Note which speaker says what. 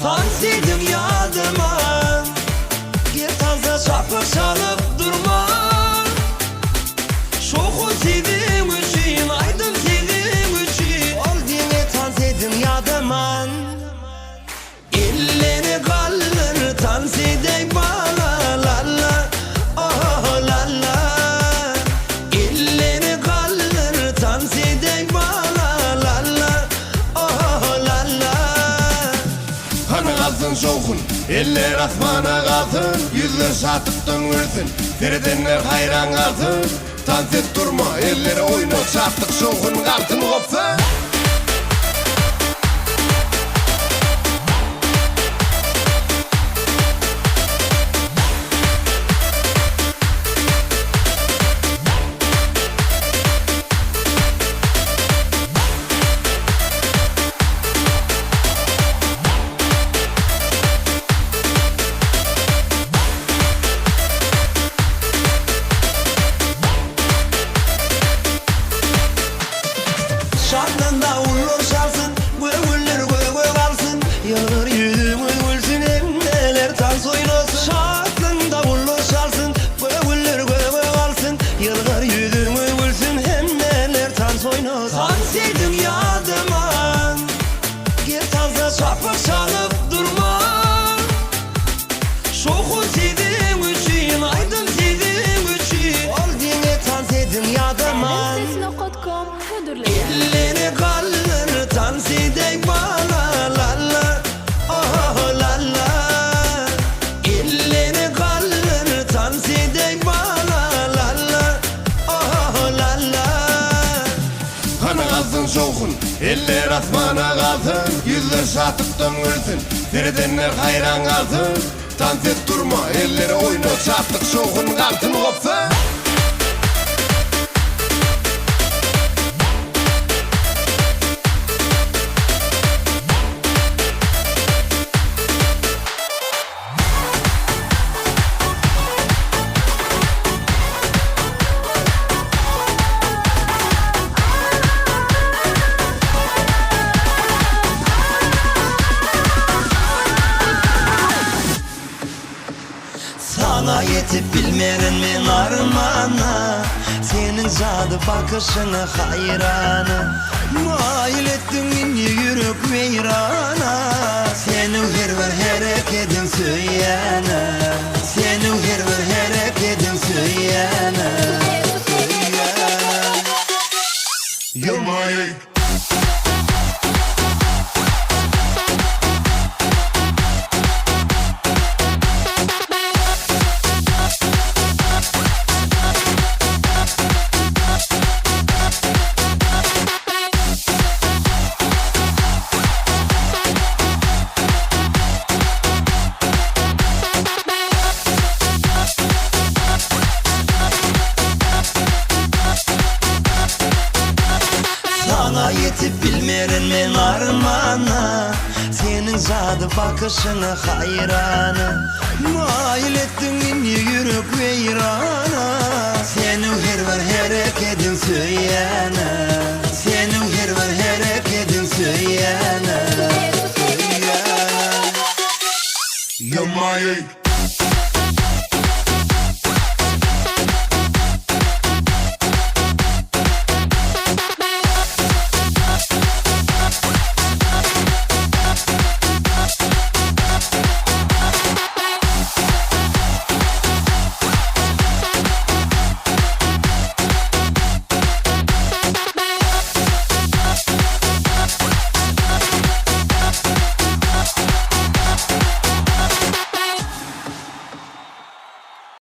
Speaker 1: Tansiydim yadıma, gel taza çapır çalıp durma. Şoku sevdim üçün, aydın sevdim üçün. Ol dine tansiydim yadıma. İlleri kalır tansiydik bana lalla, oh lalla. İlleri kalır tansiydik bana lalla, oh lalla.
Speaker 2: Hani kalsın şokun, eller asmana kalsın, yüzler şatıp döngülsün, seyredenler hayran kalsın. Dans et durma, elleri oynat, şatlık şokun kalsın kopsa.
Speaker 1: Şartında ullur çalsın, güller göğe kalsın. Yılgır yüzüm uygulsun, emneler tans oynasın. Şartında ullur çalsın, güller göğe kalsın. Yılgır yüzüm uygulsun, emneler tans oynasın. Dans edin yadıma, gel taza çapır çalıp durma. Şoku sevdim üçün, aydın sevdim üçün. Ol dine dans edin yadıma. İlleri kalır tansiydik bana lalla, oh lalla. İlleri kalır tansiydik bana lalla, oh lalla.
Speaker 2: Hani kalsın şokun, eller asmana kalsın, yüzler şatıp döngülsün, seyredenler hayran kalsın. Dans et durma, elleri oynat, şatlık şokun kalsın kopsa.
Speaker 1: Sana yetip bilmerin min armana, senin cadı bakışına hayranı. Mail ettin inni yürük veyrana, senin her bir hareketin söyleyene. Senin her bir hareketin söyleyene.
Speaker 2: You're my
Speaker 1: Sana yetip bilmerin min armana, senin cadı bakışına hayranı. Mail ettin inni yürük veyrana, senin her bir hareketin söyleyene. Senin her bir hareketin söyleyene.
Speaker 2: You're my